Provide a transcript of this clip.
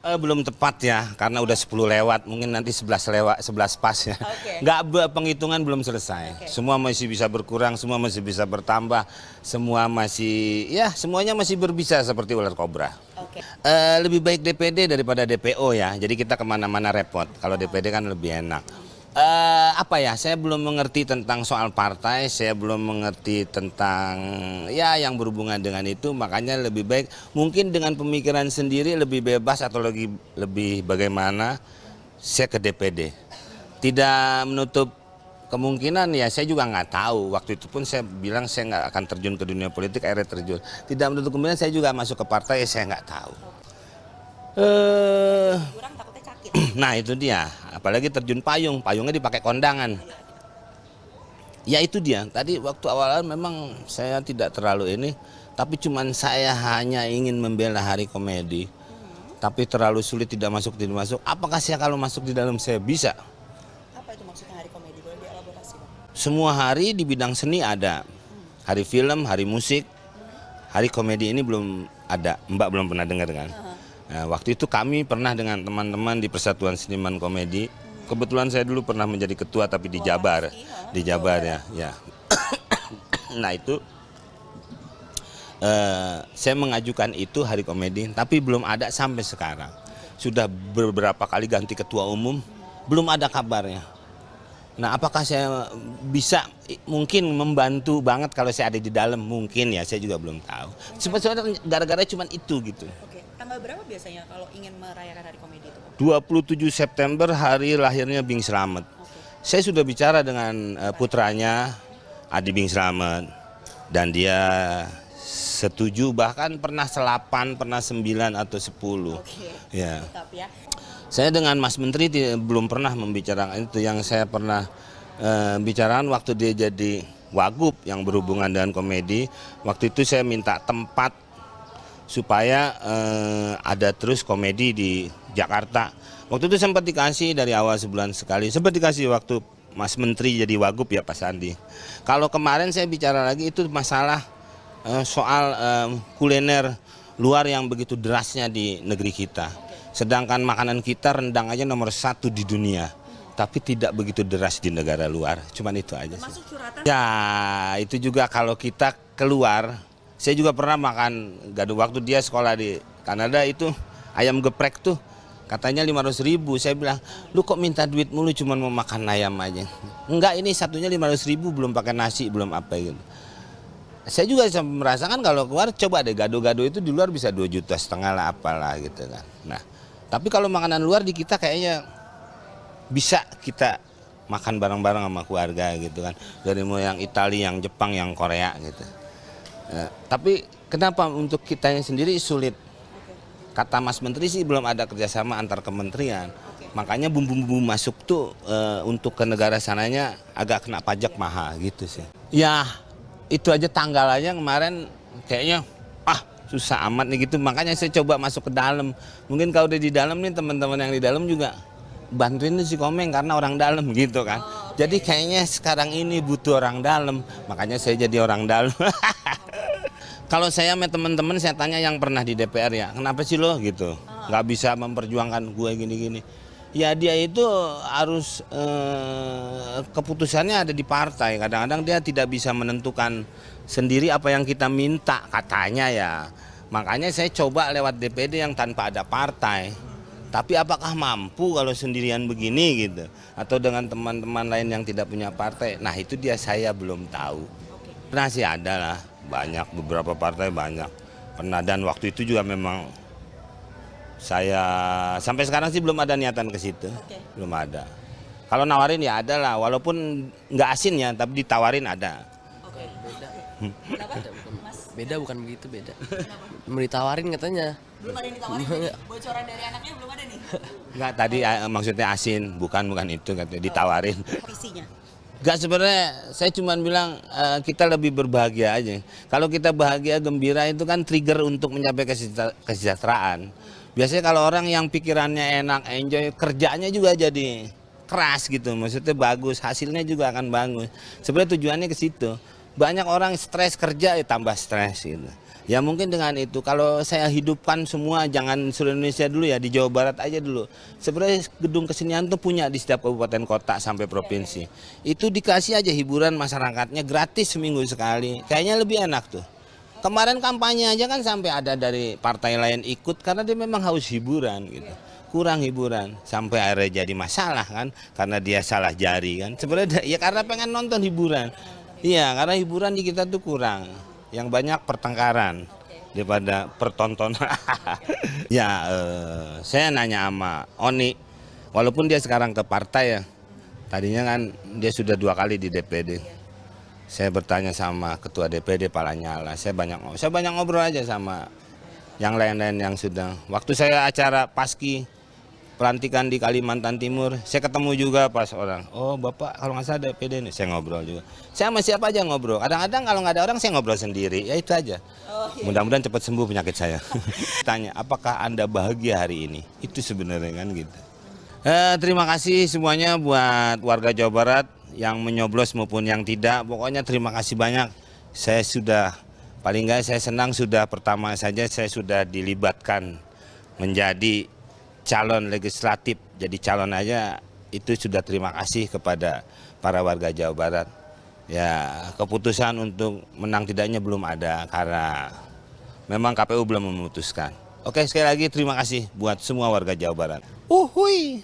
Belum tepat ya, karena udah 10 lewat, mungkin nanti 11 lewat, 11 pas ya. Oke. Penghitungan belum selesai. Oke. Semua masih bisa berkurang, semua masih bisa bertambah, semua masih, ya semuanya masih berbisa seperti ular kobra. Oke. Lebih baik DPD daripada DPO ya, jadi kita kemana-mana repot. Kalau DPD kan lebih enak. Saya belum mengerti tentang soal partai, saya belum mengerti tentang ya yang berhubungan dengan itu, makanya lebih baik mungkin dengan pemikiran sendiri lebih bebas atau lebih bagaimana saya ke DPD. Tidak menutup kemungkinan ya, saya juga nggak tahu. Waktu itu pun saya bilang saya nggak akan terjun ke dunia politik, akhirnya terjun. Tidak menutup kemungkinan saya juga masuk ke partai, saya nggak tahu. Kurang takutnya sakit. Nah itu dia, apalagi terjun payung, payungnya dipakai kondangan. Ya itu dia, tadi waktu awal memang saya tidak terlalu ini, tapi cuman saya hanya ingin membela Hari Komedi. Tapi terlalu sulit tidak masuk. Apakah saya kalau masuk di dalam saya bisa? Apa itu maksudnya Hari Komedi? Boleh dielaborasi, Bang? Semua hari di bidang seni ada. Hari film, hari musik, hari komedi ini belum ada. Mbak belum pernah dengar kan? Nah, waktu itu kami pernah dengan teman-teman di Persatuan Seniman Komedi. Kebetulan saya dulu pernah menjadi ketua tapi di Jabar. Di Jabar ya. Nah itu saya mengajukan itu Hari Komedi, tapi belum ada sampai sekarang. Sudah beberapa kali ganti ketua umum, belum ada kabarnya. Nah, apakah saya bisa mungkin membantu banget kalau saya ada di dalam? Mungkin ya, saya juga belum tahu. Sebenarnya gara-gara cuma itu gitu. Oke. Tanggal berapa biasanya kalau ingin merayakan Hari Komedi itu, Bang? 27 September hari lahirnya Bing Slamet. Saya sudah bicara dengan putranya Adi Bing Slamet dan dia setuju, bahkan pernah 8, pernah 9 atau 10. Oke. Ya. Tetap ya. Saya dengan Mas Menteri belum pernah membicarakan itu. Yang saya pernah bicarakan waktu dia jadi Wagub yang berhubungan dengan komedi. Waktu itu saya minta tempat supaya ada terus komedi di Jakarta. Waktu itu sempat dikasih dari awal sebulan sekali. Sempat dikasih waktu Mas Menteri jadi Wagub ya Pak Sandi. Kalau kemarin saya bicara lagi itu masalah soal kuliner luar yang begitu derasnya di negeri kita. Sedangkan makanan kita rendang aja nomor 1 di dunia, tapi tidak begitu deras di negara luar. Cuman itu aja sih. Masuk suratan. Ya itu juga kalau kita keluar, saya juga pernah makan gaduh waktu dia sekolah di Kanada itu ayam geprek tuh katanya 500.000. Saya bilang, lu kok minta duit mulu cuman mau makan ayam aja? Enggak, ini satunya 500.000 belum pakai nasi belum apa gitu. Saya juga merasakan kalau keluar coba deh gado-gado itu di luar bisa 2,5 juta lah apalah gitu kan. Nah, tapi kalau makanan luar di kita kayaknya bisa kita makan bareng-bareng sama keluarga gitu kan. Dari mulai yang Italia, yang Jepang, yang Korea gitu. Tapi kenapa untuk kitanya sendiri sulit? Kata Mas Menteri sih belum ada kerjasama antar kementerian. Makanya bumbu-bumbu masuk tuh untuk ke negara sananya agak kena pajak mahal gitu sih. Ya itu aja tanggal aja kemarin kayaknya susah amat nih gitu, makanya saya coba masuk ke dalam. Mungkin kalau udah di dalam nih teman-teman yang di dalam juga bantuin si Komeng karena orang dalam gitu kan. Jadi kayaknya sekarang ini butuh orang dalam, makanya saya jadi orang dalam. Kalau saya sama teman-teman saya tanya yang pernah di DPR ya, kenapa sih lo gitu nggak bisa memperjuangkan gue gini-gini. Ya dia itu harus keputusannya ada di partai. Kadang-kadang dia tidak bisa menentukan sendiri apa yang kita minta katanya ya. Makanya saya coba lewat DPD yang tanpa ada partai. Tapi apakah mampu kalau sendirian begini gitu? Atau dengan teman-teman lain yang tidak punya partai? Nah itu dia saya belum tahu. Pernah sih ada lah, banyak, beberapa partai banyak. Pernah, dan waktu itu juga memang saya sampai sekarang sih belum ada niatan ke situ. Belum ada. Kalau nawarin ya ada lah, walaupun nggak asin ya, tapi ditawarin ada. Oke. Beda. Kenapa? Mas? Beda, bukan begitu, beda. Mau ditawarin katanya. Belum ada yang ditawarin nih. Bocoran dari anaknya belum ada nih. Nggak, tadi maksudnya asin, bukan itu katanya ditawarin. Visinya. Nggak, sebenarnya saya cuma bilang kita lebih berbahagia aja. Kalau kita bahagia, gembira itu kan trigger untuk mencapai kesejahteraan. Biasanya kalau orang yang pikirannya enak, enjoy, kerjanya juga jadi keras gitu. Maksudnya bagus, hasilnya juga akan bagus. Sebenarnya tujuannya ke situ. Banyak orang stres kerja, tambah stres gitu. Ya mungkin dengan itu, kalau saya hidupkan semua, jangan seluruh Indonesia dulu ya, di Jawa Barat aja dulu. Sebenarnya gedung kesenian tuh punya di setiap kabupaten kota sampai provinsi. Itu dikasih aja hiburan masyarakatnya gratis seminggu sekali. Kayaknya lebih enak tuh. Kemarin kampanye aja kan sampai ada dari partai lain ikut karena dia memang haus hiburan gitu. Kurang hiburan sampai akhirnya jadi masalah kan karena dia salah jari kan. Sebenarnya ya karena pengen nonton hiburan. Iya, karena hiburan di kita tuh kurang. Yang banyak pertengkaran daripada pertontonan. Ya, saya nanya sama Oni, walaupun dia sekarang ke partai ya, tadinya kan dia sudah 2 kali di DPD. Saya bertanya sama ketua DPD Pak Lanyala, saya banyak ngobrol aja sama yang lain-lain yang sudah. Waktu saya acara Paski pelantikan di Kalimantan Timur, saya ketemu juga pas orang, oh Bapak kalau nggak salah DPD ini, saya ngobrol juga. Saya sama siapa aja ngobrol, kadang-kadang kalau nggak ada orang saya ngobrol sendiri, ya itu aja. Mudah-mudahan cepat sembuh penyakit saya. Tanya, apakah Anda bahagia hari ini? Itu sebenarnya kan gitu. Terima kasih semuanya buat warga Jawa Barat yang menyoblos maupun yang tidak, pokoknya terima kasih banyak. Saya sudah, paling nggak saya senang sudah pertama saja saya sudah dilibatkan menjadi calon legislatif, jadi calon aja itu sudah terima kasih kepada para warga Jawa Barat. Ya, keputusan untuk menang tidaknya belum ada karena memang KPU belum memutuskan. Oke, sekali lagi terima kasih buat semua warga Jawa Barat. Uhuy.